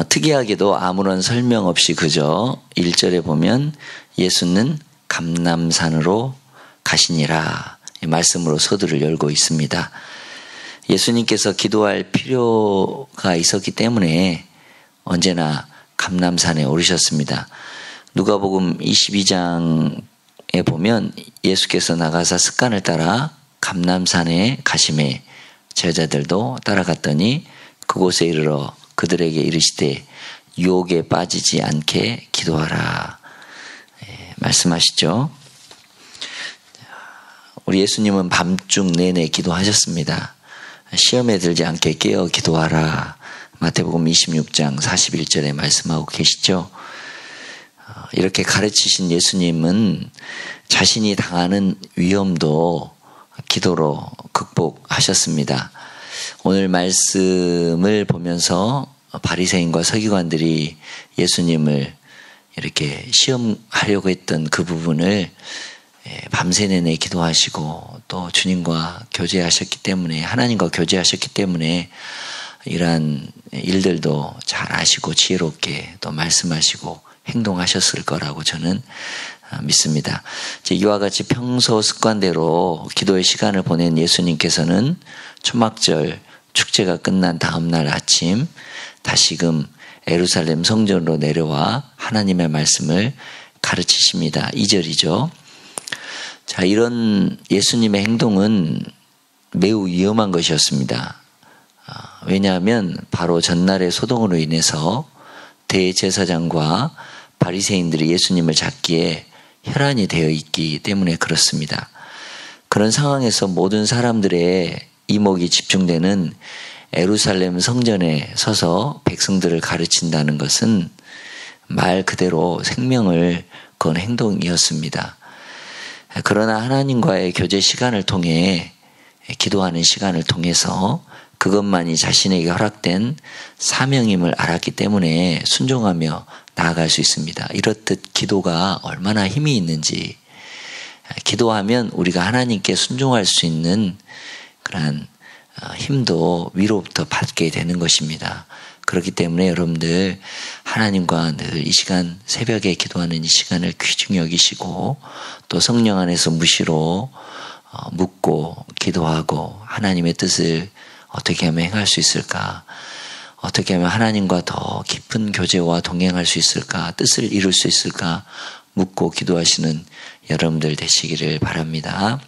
특이하게도 아무런 설명 없이 그저 1절에 보면 예수는 감람산으로 가시니라 이 말씀으로 서두를 열고 있습니다. 예수님께서 기도할 필요가 있었기 때문에 언제나 감람산에 오르셨습니다. 누가복음 22장에 보면 예수께서 나가사 습관을 따라 감람산에 가심에 제자들도 따라갔더니 그곳에 이르러 그들에게 이르시되 유혹에 빠지지 않게 기도하라 말씀하시죠. 우리 예수님은 밤중 내내 기도하셨습니다. 시험에 들지 않게 깨어 기도하라 마태복음 26장 41절에 말씀하고 계시죠. 이렇게 가르치신 예수님은 자신이 당하는 위험도 기도로 극복하셨습니다. 오늘 말씀을 보면서 바리새인과 서기관들이 예수님을 이렇게 시험하려고 했던 그 부분을 밤새 내내 기도하시고 또 주님과 교제하셨기 때문에 하나님과 교제하셨기 때문에 이러한 일들도 잘 아시고 지혜롭게 또 말씀하시고 행동하셨을 거라고 저는 믿습니다. 이와 같이 평소 습관대로 기도의 시간을 보낸 예수님께서는 초막절 축제가 끝난 다음 날 아침 다시금 예루살렘 성전으로 내려와 하나님의 말씀을 가르치십니다. 2절이죠. 자, 이런 예수님의 행동은 매우 위험한 것이었습니다. 왜냐하면 바로 전날의 소동으로 인해서 대제사장과 바리새인들이 예수님을 잡기에 혈안이 되어 있기 때문에 그렇습니다. 그런 상황에서 모든 사람들의 이목이 집중되는 예루살렘 성전에 서서 백성들을 가르친다는 것은 말 그대로 생명을 건 행동이었습니다. 그러나 하나님과의 교제 시간을 통해 기도하는 시간을 통해서 그것만이 자신에게 허락된 사명임을 알았기 때문에 순종하며 나아갈 수 있습니다. 이렇듯 기도가 얼마나 힘이 있는지 기도하면 우리가 하나님께 순종할 수 있는 그러한 힘도 위로부터 받게 되는 것입니다. 그렇기 때문에 여러분들 하나님과 늘 이 시간 새벽에 기도하는 이 시간을 귀중히 여기시고 또 성령 안에서 무시로 묻고 기도하고 하나님의 뜻을 어떻게 하면 행할 수 있을까? 어떻게 하면 하나님과 더 깊은 교제와 동행할 수 있을까? 뜻을 이룰 수 있을까? 묻고 기도하시는 여러분들 되시기를 바랍니다.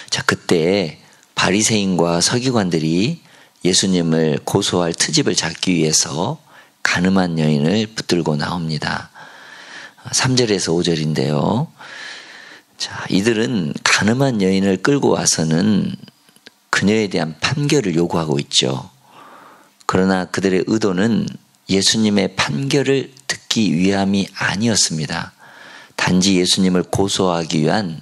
자, 그때 바리새인과 서기관들이 예수님을 고소할 트집을 잡기 위해서 가늠한 여인을 붙들고 나옵니다. 3절에서 5절인데요. 자, 이들은 가늠한 여인을 끌고 와서는 그녀에 대한 판결을 요구하고 있죠. 그러나 그들의 의도는 예수님의 판결을 듣기 위함이 아니었습니다. 단지 예수님을 고소하기 위한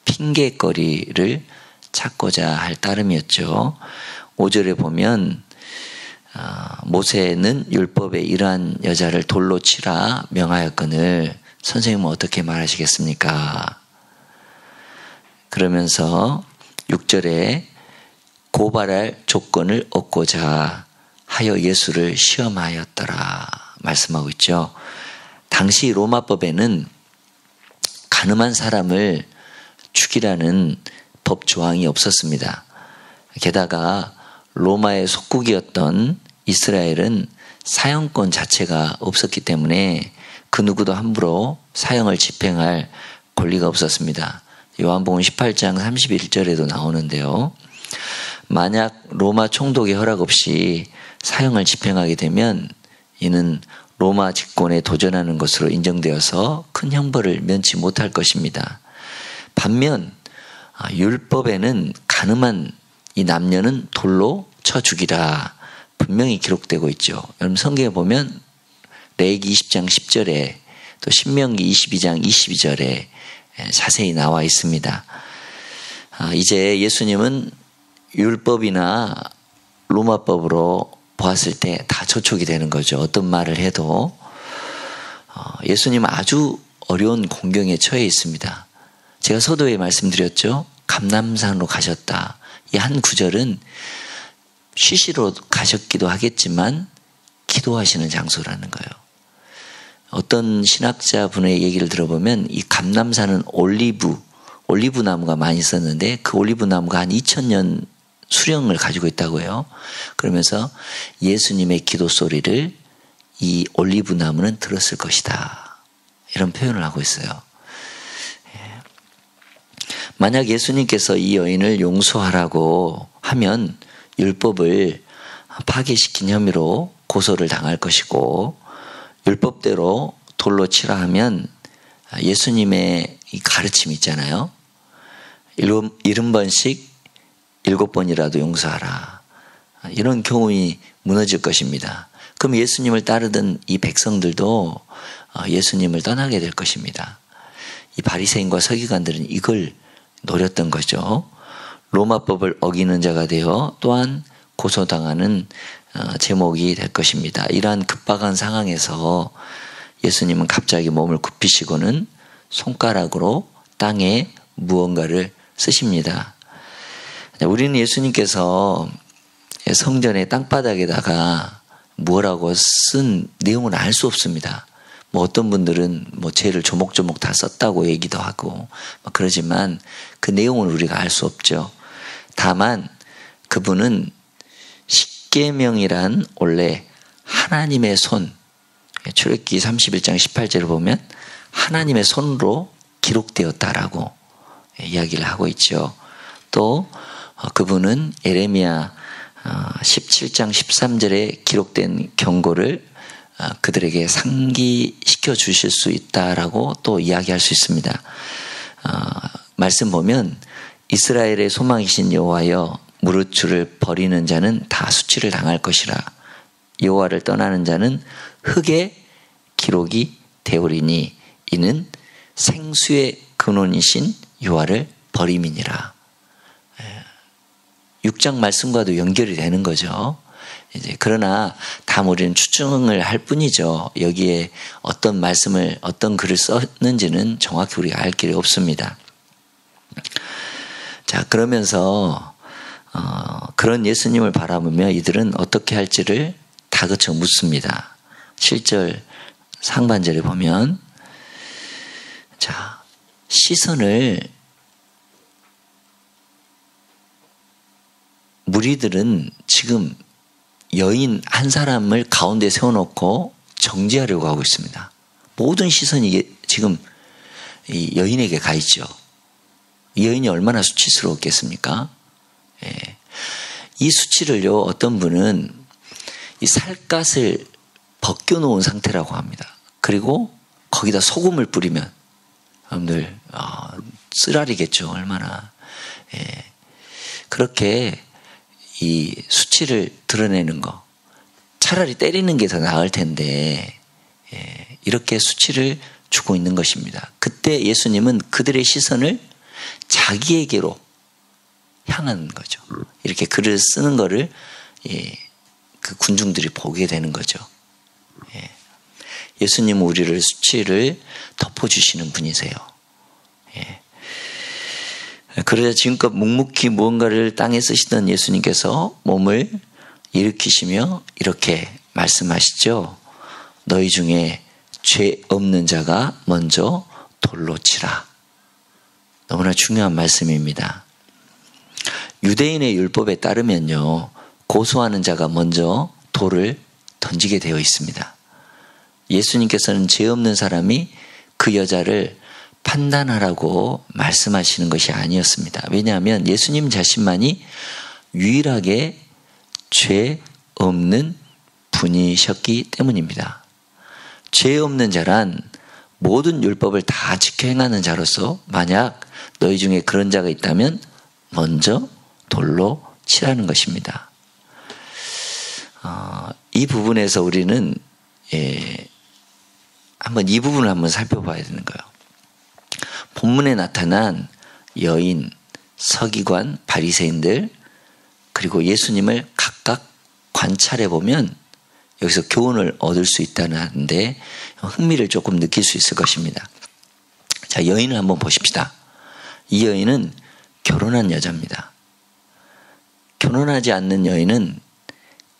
핑계거리를 찾고자 할 따름이었죠. 5절에 보면 모세는 율법에 이러한 여자를 돌로 치라 명하였거늘 선생님은 어떻게 말하시겠습니까? 그러면서 6절에 고발할 조건을 얻고자 하여 예수를 시험하였더라 말씀하고 있죠. 당시 로마법에는 가늠한 사람을 죽이라는 법 조항이 없었습니다. 게다가 로마의 속국이었던 이스라엘은 사형권 자체가 없었기 때문에 그 누구도 함부로 사형을 집행할 권리가 없었습니다. 요한복음 18장 31절에도 나오는데요. 만약 로마 총독의 허락 없이 사형을 집행하게 되면 이는 로마 집권에 도전하는 것으로 인정되어서 큰 형벌을 면치 못할 것입니다. 반면 율법에는 가늠한 이 남녀는 돌로 쳐 죽이라 분명히 기록되고 있죠. 여러분 성경에 보면 레위기 20장 10절에 또 신명기 22장 22절에 자세히 나와 있습니다. 이제 예수님은 율법이나 로마법으로 보았을 때 다 저촉이 되는 거죠. 어떤 말을 해도 예수님은 아주 어려운 공경에 처해 있습니다. 제가 서두에 말씀드렸죠. 감람산으로 가셨다. 이 한 구절은 쉬시러 가셨기도 하겠지만 기도하시는 장소라는 거예요. 어떤 신학자분의 얘기를 들어보면 이 감람산은 올리브 나무가 많이 있었는데 그 올리브 나무가 한 2000년 수령을 가지고 있다고 해요. 그러면서 예수님의 기도 소리를 이 올리브 나무는 들었을 것이다. 이런 표현을 하고 있어요. 만약 예수님께서 이 여인을 용서하라고 하면 율법을 파괴시킨 혐의로 고소를 당할 것이고, 율법대로 돌로 치라 하면 예수님의 이 가르침이 있잖아요. 70번씩 7번이라도 용서하라. 이런 교훈이 무너질 것입니다. 그럼 예수님을 따르던 이 백성들도 예수님을 떠나게 될 것입니다. 이 바리새인과 서기관들은 이걸 노렸던 거죠. 로마법을 어기는 자가 되어 또한 고소당하는 제목이 될 것입니다. 이러한 급박한 상황에서 예수님은 갑자기 몸을 굽히시고는 손가락으로 땅에 무언가를 쓰십니다. 우리는 예수님께서 성전의 땅바닥에다가 뭐라고 쓴 내용을 알 수 없습니다. 어떤 분들은 죄를 조목조목 다 썼다고 얘기도 하고 그러지만 그 내용을 우리가 알 수 없죠. 다만 그분은 십계명이란 원래 하나님의 손, 출애굽기 31장 18절을 보면 하나님의 손으로 기록되었다라고 이야기를 하고 있죠. 또 그분은 에레미야 17장 13절에 기록된 경고를 그들에게 상기시켜 주실 수 있다라고 또 이야기할 수 있습니다. 말씀 보면 이스라엘의 소망이신 여호와여, 무릇주를 버리는 자는 다 수치를 당할 것이라. 여호와를 떠나는 자는 흙에 기록이 되오리니 이는 생수의 근원이신 여호와를 버림이니라. 6장 말씀과도 연결이 되는 거죠. 그러나 다 우리는 추정을 할 뿐이죠. 여기에 어떤 말씀을, 어떤 글을 썼는지는 정확히 우리가 알 길이 없습니다. 자, 그러면서 그런 예수님을 바라보며 이들은 어떻게 할지를 다그쳐 묻습니다. 7절 상반절에 보면, 자, 시선을 무리들은 지금 여인 한 사람을 가운데 세워놓고 정죄하려고 하고 있습니다. 모든 시선이 지금 이 여인에게 가 있죠. 이 여인이 얼마나 수치스러웠겠습니까? 예. 이 수치를요, 어떤 분은 이 살갗을 벗겨놓은 상태라고 합니다. 그리고 거기다 소금을 뿌리면 여러분들 쓰라리겠죠. 얼마나. 예. 그렇게 이 수치를 드러내는 거, 차라리 때리는 게 더 나을 텐데 이렇게 수치를 주고 있는 것입니다. 그때 예수님은 그들의 시선을 자기에게로 향하는 거죠. 이렇게 글을 쓰는 거를 그 군중들이 보게 되는 거죠. 예수님은 우리를 수치를 덮어주시는 분이세요. 그러자 지금껏 묵묵히 무언가를 땅에 쓰시던 예수님께서 몸을 일으키시며 이렇게 말씀하시죠. 너희 중에 죄 없는 자가 먼저 돌로 치라. 너무나 중요한 말씀입니다. 유대인의 율법에 따르면요, 고소하는 자가 먼저 돌을 던지게 되어 있습니다. 예수님께서는 죄 없는 사람이 그 여자를 판단하라고 말씀하시는 것이 아니었습니다. 왜냐하면 예수님 자신만이 유일하게 죄 없는 분이셨기 때문입니다. 죄 없는 자란 모든 율법을 다 지켜 행하는 자로서 만약 너희 중에 그런 자가 있다면 먼저 돌로 치라는 것입니다. 이 부분에서 우리는 한번 이 부분을 한번 살펴봐야 되는 거예요. 본문에 나타난 여인, 서기관, 바리새인들 그리고 예수님을 각각 관찰해 보면 여기서 교훈을 얻을 수 있다는데 흥미를 조금 느낄 수 있을 것입니다. 자, 여인을 한번 보십시다. 이 여인은 결혼한 여자입니다. 결혼하지 않는 여인은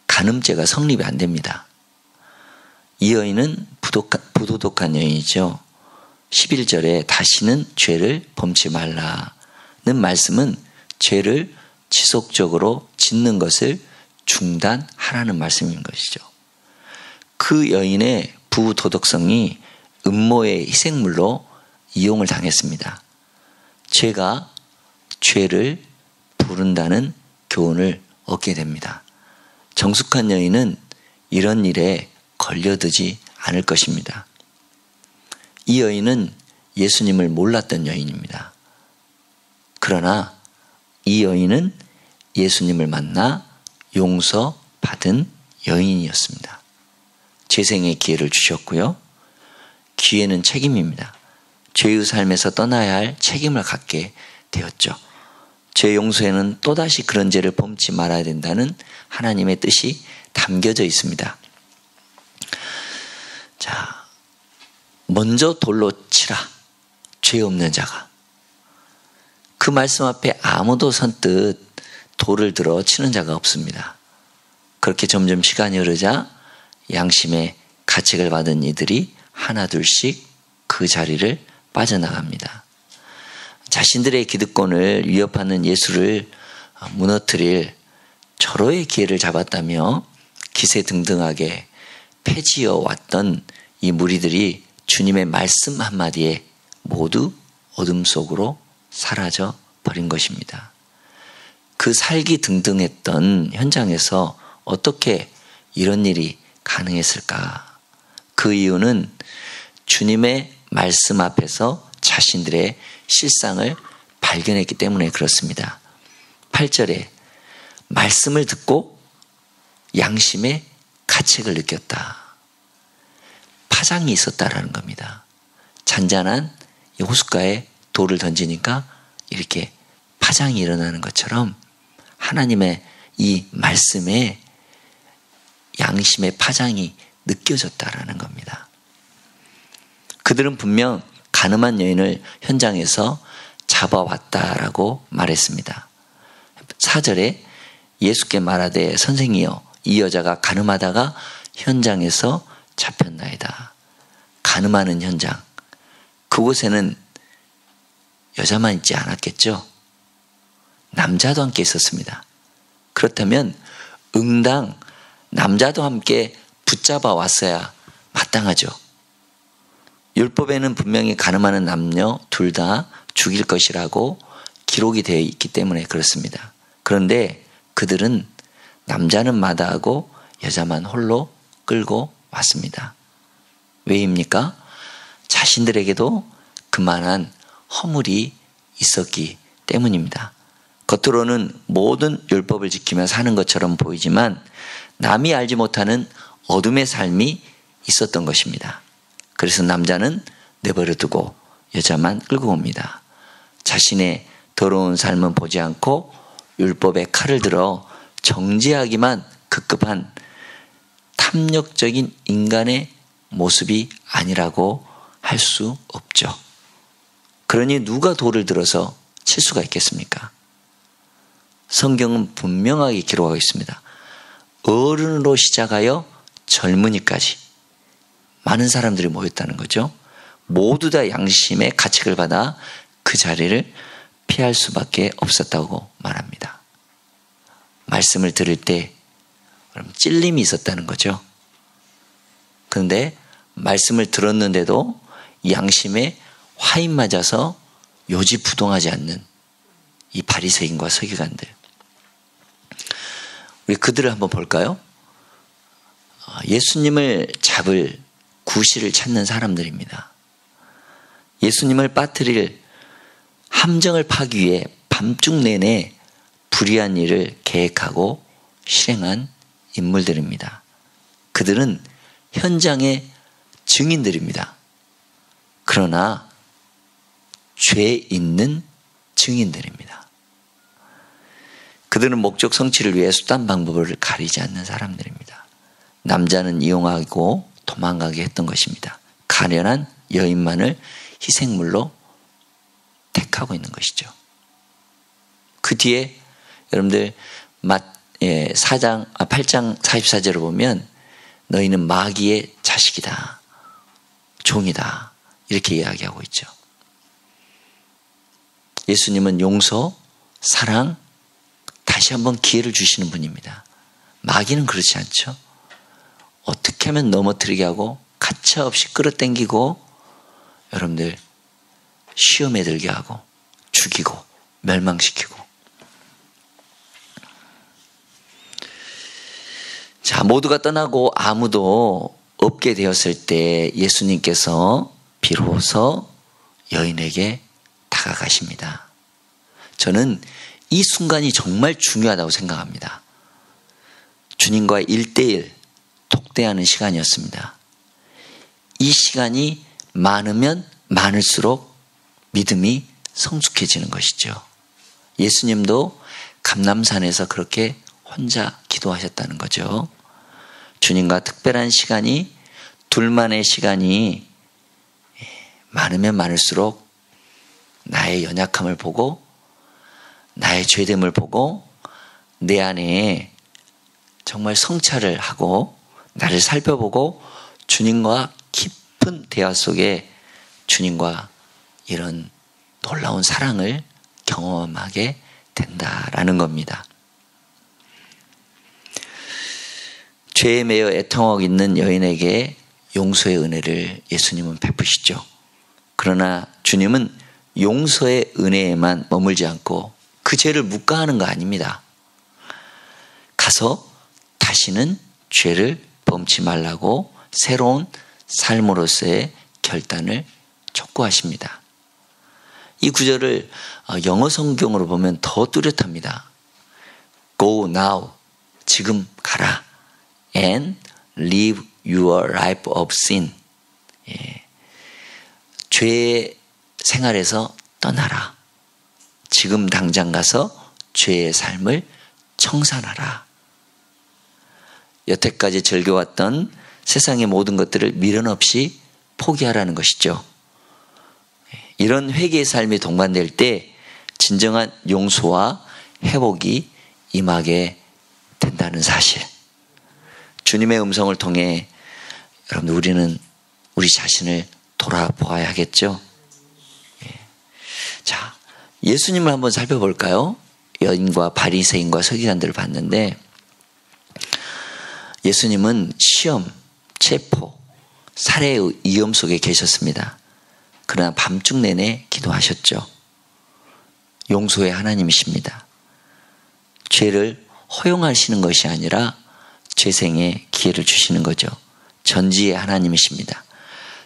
간음죄가 성립이 안 됩니다. 이 여인은 부도덕한 여인이죠. 11절에 다시는 죄를 범치 말라는 말씀은 죄를 지속적으로 짓는 것을 중단하라는 말씀인 것이죠. 그 여인의 부도덕성이 음모의 희생물로 이용을 당했습니다. 죄가 죄를 부른다는 교훈을 얻게 됩니다. 정숙한 여인은 이런 일에 걸려들지 않을 것입니다. 이 여인은 예수님을 몰랐던 여인입니다. 그러나 이 여인은 예수님을 만나 용서받은 여인이었습니다. 재생의 기회를 주셨고요. 기회는 책임입니다. 죄의 삶에서 떠나야 할 책임을 갖게 되었죠. 죄 용서에는 또다시 그런 죄를 범치 말아야 된다는 하나님의 뜻이 담겨져 있습니다. 자, 먼저 돌로 치라. 죄 없는 자가. 그 말씀 앞에 아무도 선뜻 돌을 들어 치는 자가 없습니다. 그렇게 점점 시간이 흐르자 양심의 가책을 받은 이들이 하나둘씩 그 자리를 빠져나갑니다. 자신들의 기득권을 위협하는 예수를 무너뜨릴 절호의 기회를 잡았다며 기세등등하게 폐지어 왔던 이 무리들이 주님의 말씀 한마디에 모두 어둠 속으로 사라져 버린 것입니다. 그 살기 등등했던 현장에서 어떻게 이런 일이 가능했을까? 그 이유는 주님의 말씀 앞에서 자신들의 실상을 발견했기 때문에 그렇습니다. 8절에 말씀을 듣고 양심의 가책을 느꼈다. 파장이 있었다라는 겁니다. 잔잔한 이 호숫가에 돌을 던지니까 이렇게 파장이 일어나는 것처럼 하나님의 이 말씀에 양심의 파장이 느껴졌다라는 겁니다. 그들은 분명 가늠한 여인을 현장에서 잡아왔다라고 말했습니다. 4절에 예수께 말하되 선생이여 이 여자가 가늠하다가 현장에서 잡혔나이다. 가늠하는 현장. 그곳에는 여자만 있지 않았겠죠? 남자도 함께 있었습니다. 그렇다면 응당 남자도 함께 붙잡아 왔어야 마땅하죠. 율법에는 분명히 가늠하는 남녀 둘 다 죽일 것이라고 기록이 되어 있기 때문에 그렇습니다. 그런데 그들은 남자는 마다하고 여자만 홀로 끌고 왔습니다. 왜입니까? 자신들에게도 그만한 허물이 있었기 때문입니다. 겉으로는 모든 율법을 지키며 사는 것처럼 보이지만 남이 알지 못하는 어둠의 삶이 있었던 것입니다. 그래서 남자는 내버려 두고 여자만 끌고 옵니다. 자신의 더러운 삶은 보지 않고 율법의 칼을 들어 정죄하기만 급급한 탐욕적인 인간의 모습이 아니라고 할 수 없죠. 그러니 누가 돌을 들어서 칠 수가 있겠습니까? 성경은 분명하게 기록하고 있습니다. 어른으로 시작하여 젊은이까지 많은 사람들이 모였다는 거죠. 모두 다 양심의 가책을 받아 그 자리를 피할 수밖에 없었다고 말합니다. 말씀을 들을 때 찔림이 있었다는 거죠. 그런데 말씀을 들었는데도 양심에 화인 맞아서 요지부동하지 않는 이 바리새인과 서기관들. 우리 그들을 한번 볼까요? 예수님을 잡을 구실을 찾는 사람들입니다. 예수님을 빠뜨릴 함정을 파기 위해 밤중 내내 불의한 일을 계획하고 실행한 인물들입니다. 그들은 현장의 증인들입니다. 그러나 죄 있는 증인들입니다. 그들은 목적 성취를 위해 수단 방법을 가리지 않는 사람들입니다. 남자는 이용하고 도망가게 했던 것입니다. 가련한 여인만을 희생물로 택하고 있는 것이죠. 그 뒤에 여러분들 8장 44절을 보면 너희는 마귀의 자식이다. 종이다. 이렇게 이야기하고 있죠. 예수님은 용서, 사랑, 다시 한번 기회를 주시는 분입니다. 마귀는 그렇지 않죠. 어떻게 하면 넘어뜨리게 하고 가차없이 끌어당기고 여러분들 시험에 들게 하고 죽이고 멸망시키고. 자, 모두가 떠나고 아무도 없게 되었을 때 예수님께서 비로소 여인에게 다가가십니다. 저는 이 순간이 정말 중요하다고 생각합니다. 주님과 1대1 독대하는 시간이었습니다. 이 시간이 많으면 많을수록 믿음이 성숙해지는 것이죠. 예수님도 감람산에서 그렇게 혼자 기도하셨다는 거죠. 주님과 특별한 시간이, 둘만의 시간이 많으면 많을수록 나의 연약함을 보고 나의 죄됨을 보고 내 안에 정말 성찰을 하고 나를 살펴보고 주님과 깊은 대화 속에 주님과 이런 놀라운 사랑을 경험하게 된다라는 겁니다. 죄에 매여 애통하고 있는 여인에게 용서의 은혜를 예수님은 베푸시죠. 그러나 주님은 용서의 은혜에만 머물지 않고 그 죄를 묵과하는 거 아닙니다. 가서 다시는 죄를 범치 말라고 새로운 삶으로서의 결단을 촉구하십니다. 이 구절을 영어 성경으로 보면 더 뚜렷합니다. Go now, 지금 가라. And live your life of sin. 죄의 생활에서 떠나라. 지금 당장 가서 죄의 삶을 청산하라. 여태까지 즐겨왔던 세상의 모든 것들을 미련 없이 포기하라는 것이죠. 이런 회개의 삶이 동반될 때 진정한 용서와 회복이 임하게 된다는 사실. 주님의 음성을 통해 여러분 우리는 우리 자신을 돌아보아야겠죠. 자, 예수님을 한번 살펴볼까요? 여인과 바리새인과 서기관들을 봤는데 예수님은 시험, 체포, 살해의 위험 속에 계셨습니다. 그러나 밤중 내내 기도하셨죠. 용서의 하나님이십니다. 죄를 허용하시는 것이 아니라 재생의 기회를 주시는 거죠. 전지의 하나님이십니다.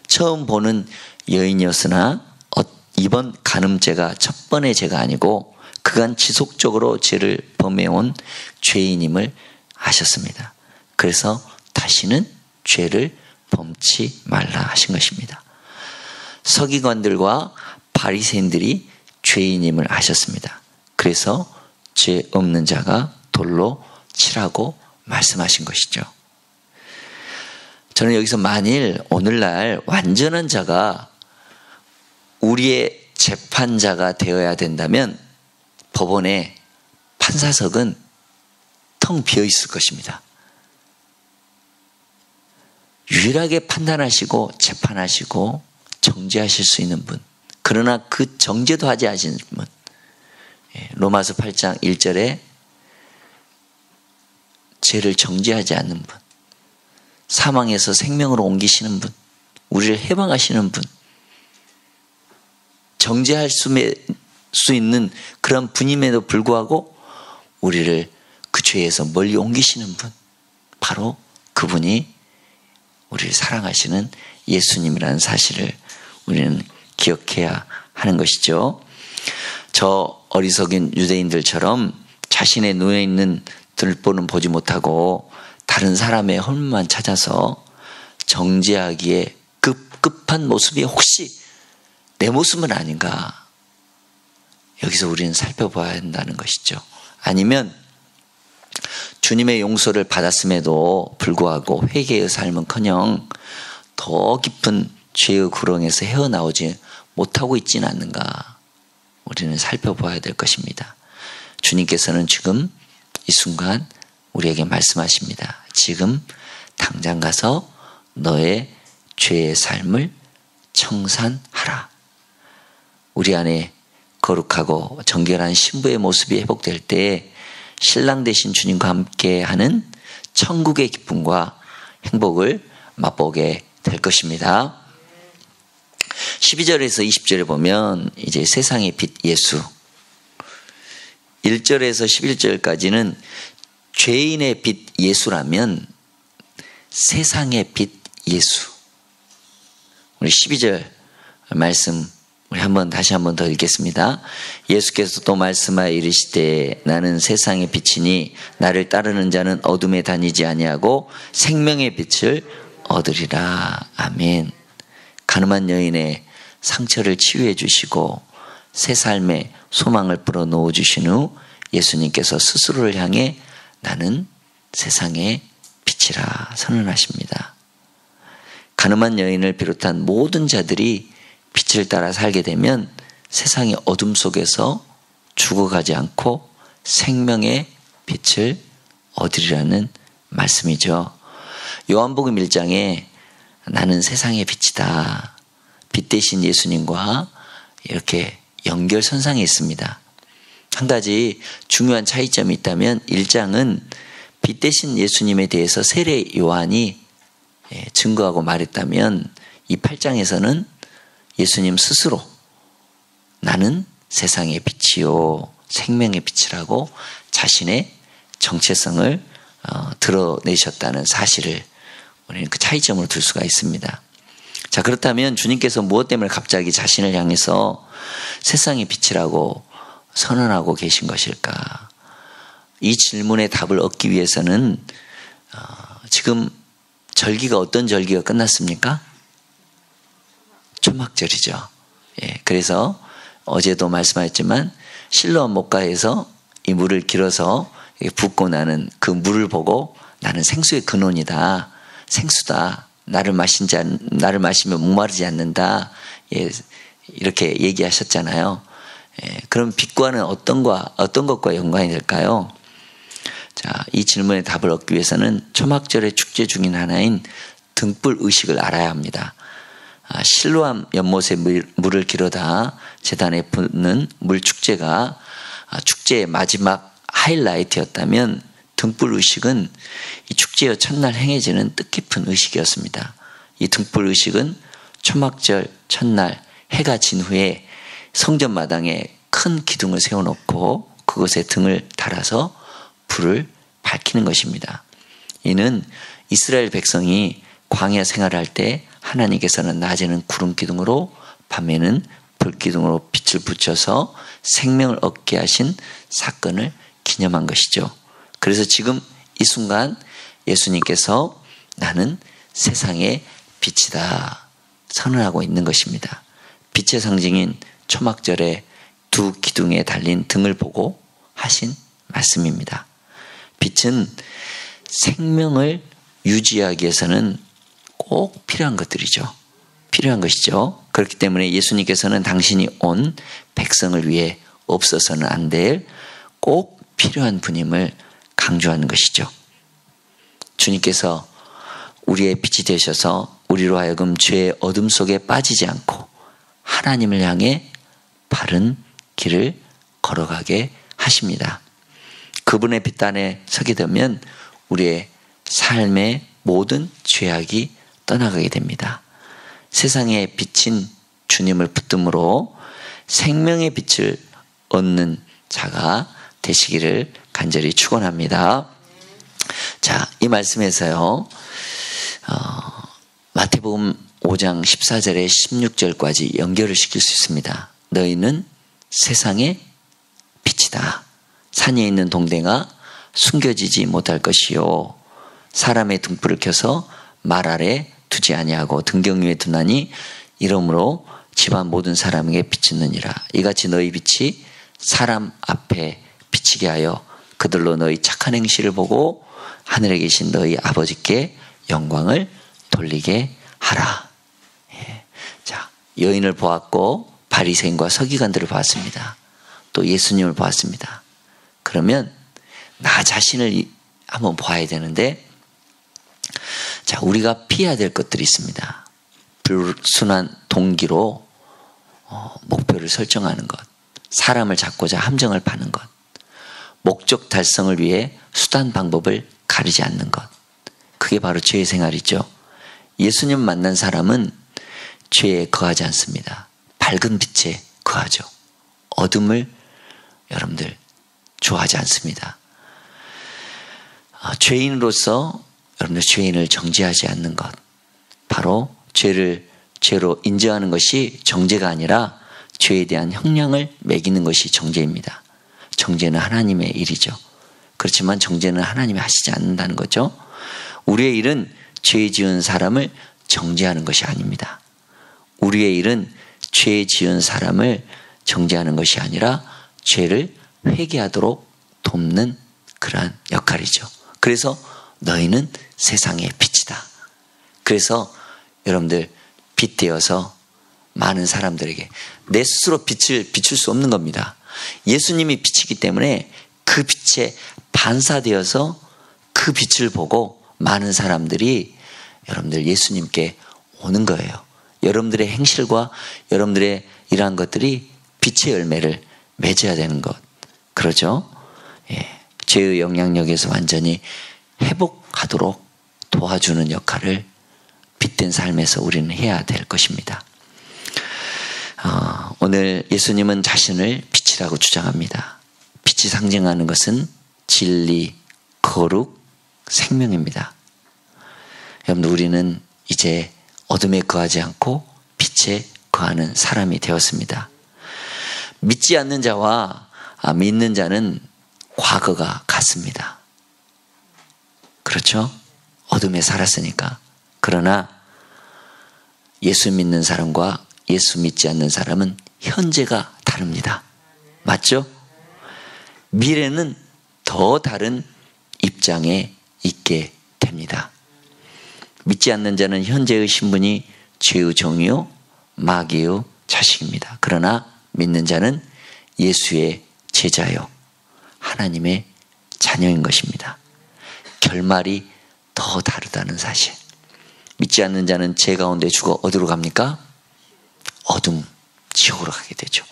처음 보는 여인이었으나 이번 간음죄가 첫 번의 죄가 아니고 그간 지속적으로 죄를 범해온 죄인임을 아셨습니다. 그래서 다시는 죄를 범치 말라 하신 것입니다. 서기관들과 바리새인들이 죄인임을 아셨습니다. 그래서 죄 없는 자가 돌로 치라고 말씀하신 것이죠. 저는 여기서 만일 오늘날 완전한 자가 우리의 재판자가 되어야 된다면 법원의 판사석은 텅 비어 있을 것입니다. 유일하게 판단하시고 재판하시고 정죄하실 수 있는 분, 그러나 그 정죄도 하지 않으시는 분, 로마서 8장 1절에 죄를 정죄하지 않는 분, 사망에서 생명으로 옮기시는 분, 우리를 해방하시는 분, 정죄할 수 있는 그런 분임에도 불구하고 우리를 그 죄에서 멀리 옮기시는 분, 바로 그분이 우리를 사랑하시는 예수님이라는 사실을 우리는 기억해야 하는 것이죠. 저 어리석은 유대인들처럼 자신의 눈에 있는 들보는 보지 못하고 다른 사람의 헐만 찾아서 정죄하기에 급급한 모습이 혹시 내 모습은 아닌가? 여기서 우리는 살펴봐야 한다는 것이죠. 아니면 주님의 용서를 받았음에도 불구하고 회개의 삶은커녕 더 깊은 죄의 구렁에서 헤어나오지 못하고 있지는 않는가? 우리는 살펴봐야 될 것입니다. 주님께서는 지금 이 순간 우리에게 말씀하십니다. 지금 당장 가서 너의 죄의 삶을 청산하라. 우리 안에 거룩하고 정결한 신부의 모습이 회복될 때 신랑 되신 주님과 함께하는 천국의 기쁨과 행복을 맛보게 될 것입니다. 12절에서 20절에 보면 이제 세상의 빛 예수, 1절에서 11절까지는 죄인의 빛 예수라면 세상의 빛 예수. 우리 12절 말씀 우리 다시 한번 더 읽겠습니다. 예수께서 또 말씀하여 이르시되 나는 세상의 빛이니 나를 따르는 자는 어둠에 다니지 아니하고 생명의 빛을 얻으리라. 아멘. 가늠한 여인의 상처를 치유해 주시고 새 삶의 소망을 불어넣어 주신 후 예수님께서 스스로를 향해 나는 세상의 빛이라 선언하십니다. 가늠한 여인을 비롯한 모든 자들이 빛을 따라 살게 되면 세상의 어둠 속에서 죽어가지 않고 생명의 빛을 얻으리라는 말씀이죠. 요한복음 1장에 나는 세상의 빛이다. 빛 대신 예수님과 이렇게 연결선상에 있습니다. 한 가지 중요한 차이점이 있다면 1장은 빛 대신 예수님에 대해서 세례 요한이 증거하고 말했다면 이 8장에서는 예수님 스스로 나는 세상의 빛이요 생명의 빛이라고 자신의 정체성을 드러내셨다는 사실을 우리는 그 차이점으로 둘 수가 있습니다. 자, 그렇다면 주님께서 무엇 때문에 갑자기 자신을 향해서 세상의 빛이라고 선언하고 계신 것일까? 이 질문의 답을 얻기 위해서는 지금 절기가 어떤 절기가 끝났습니까? 초막절이죠. 예, 그래서 어제도 말씀하셨지만 실로암 목가에서 이 물을 길어서 붓고 나는 그 물을 보고 나는 생수의 근원이다. 생수다. 나를 마시면 목마르지 않는다. 예, 이렇게 얘기하셨잖아요. 예, 그럼 빛과는 어떤 것과 연관이 될까요? 자, 이 질문의 답을 얻기 위해서는 초막절의 축제 중인 하나인 등불 의식을 알아야 합니다. 실로암 연못에 물을 길어다 제단에 붓는 물 축제가 축제의 마지막 하이라이트였다면 등불 의식은 이 축제의 첫날 행해지는 뜻깊은 의식이었습니다. 이 등불 의식은 초막절 첫날 해가 진 후에 성전 마당에 큰 기둥을 세워놓고 그것에 등을 달아서 불을 밝히는 것입니다. 이는 이스라엘 백성이 광야 생활할 때 하나님께서는 낮에는 구름 기둥으로 밤에는 불 기둥으로 빛을 붙여서 생명을 얻게 하신 사건을 기념한 것이죠. 그래서 지금 이 순간 예수님께서 나는 세상의 빛이다 선언하고 있는 것입니다. 빛의 상징인 초막절의 두 기둥에 달린 등을 보고 하신 말씀입니다. 빛은 생명을 유지하기 위해서는 꼭 필요한 것들이죠. 필요한 것이죠. 그렇기 때문에 예수님께서는 당신이 온 백성을 위해 없어서는 안 될 꼭 필요한 분임을 강조하는 것이죠. 주님께서 우리의 빛이 되셔서 우리로 하여금 죄의 어둠 속에 빠지지 않고 하나님을 향해 바른 길을 걸어가게 하십니다. 그분의 빛 안에 서게 되면 우리의 삶의 모든 죄악이 떠나가게 됩니다. 세상에 비친 주님을 붙듦으로 생명의 빛을 얻는 자가 되시기를 간절히 축원합니다. 자, 이 말씀에서요. 마태복음 5장 14절에 16절까지 연결을 시킬 수 있습니다. 너희는 세상의 빛이다. 산에 있는 동대가 숨겨지지 못할 것이요. 사람의 등불을 켜서 말 아래 두지 아니하고 등경 위에 두나니 이러므로 집안 모든 사람에게 비추느니라. 이같이 너희 빛이 사람 앞에 비치게 하여 그들로 너희 착한 행실을 보고 하늘에 계신 너희 아버지께 영광을 돌리게 하라. 예. 자, 여인을 보았고 바리새인과 서기관들을 보았습니다. 또 예수님을 보았습니다. 그러면 나 자신을 한번 봐야 되는데 자, 우리가 피해야 될 것들이 있습니다. 불순한 동기로 목표를 설정하는 것, 사람을 잡고자 함정을 파는 것, 목적 달성을 위해 수단 방법을 가리지 않는 것, 그게 바로 죄의 생활이죠. 예수님 만난 사람은 죄에 거하지 않습니다. 밝은 빛에 거하죠. 어둠을 여러분들 좋아하지 않습니다. 죄인으로서 여러분들 죄인을 정죄하지 않는 것, 바로 죄로 인정하는 것이 정죄가 아니라 죄에 대한 형량을 매기는 것이 정죄입니다. 정죄는 하나님의 일이죠. 그렇지만 정죄는 하나님이 하시지 않는다는 거죠. 우리의 일은 죄 지은 사람을 정죄하는 것이 아닙니다. 우리의 일은 죄 지은 사람을 정죄하는 것이 아니라 죄를 회개하도록 돕는 그러한 역할이죠. 그래서 너희는 세상의 빛이다. 그래서 여러분들 빛 되어서 많은 사람들에게 내 스스로 빛을 비출 수 없는 겁니다. 예수님이 빛이기 때문에 그 빛에 반사되어서 그 빛을 보고 많은 사람들이 여러분들 예수님께 오는 거예요. 여러분들의 행실과 여러분들의 이러한 것들이 빛의 열매를 맺어야 되는 것. 그러죠? 예. 죄의 영향력에서 완전히 회복하도록 도와주는 역할을 빛된 삶에서 우리는 해야 될 것입니다. 오늘 예수님은 자신을 빛이라고 주장합니다. 빛이 상징하는 것은 진리, 거룩, 생명입니다. 여러분, 우리는 이제 어둠에 거하지 않고 빛에 거하는 사람이 되었습니다. 믿지 않는 자와 믿는 자는 과거가 같습니다. 그렇죠? 어둠에 살았으니까. 그러나 예수 믿는 사람과 예수 믿지 않는 사람은 현재가 다릅니다. 맞죠? 미래는 더 다른 입장에 있게 됩니다. 믿지 않는 자는 현재의 신분이 죄의 종이요 마귀의 자식입니다. 그러나 믿는 자는 예수의 제자요 하나님의 자녀인 것입니다. 결말이 더 다르다는 사실. 믿지 않는 자는 죄 가운데 죽어 어디로 갑니까? 어둠, 지옥으로 가게 되죠.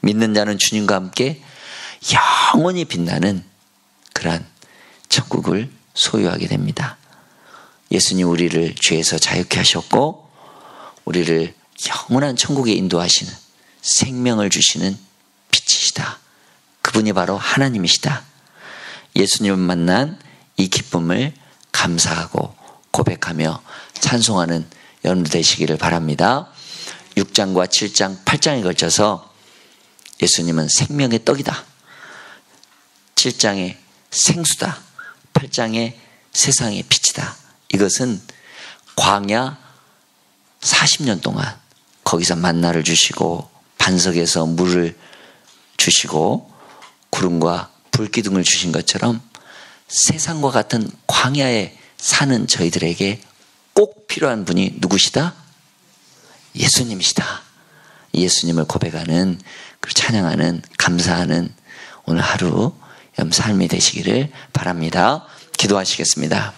믿는 자는 주님과 함께 영원히 빛나는 그러한 천국을 소유하게 됩니다. 예수님 우리를 죄에서 자유케 하셨고 우리를 영원한 천국에 인도하시는 생명을 주시는 빛이시다. 그분이 바로 하나님이시다. 예수님을 만난 이 기쁨을 감사하고 고백하며 찬송하는 여러분들 되시기를 바랍니다. 6장과 7장, 8장에 걸쳐서 예수님은 생명의 떡이다. 7장에 생수다. 8장에 세상의 빛이다. 이것은 광야 40년 동안 거기서 만나를 주시고 반석에서 물을 주시고 구름과 불기둥을 주신 것처럼 세상과 같은 광야에 사는 저희들에게 꼭 필요한 분이 누구시다? 예수님이시다. 예수님을 고백하는, 찬양하는, 감사하는 오늘 하루 삶이 되시기를 바랍니다. 기도하시겠습니다.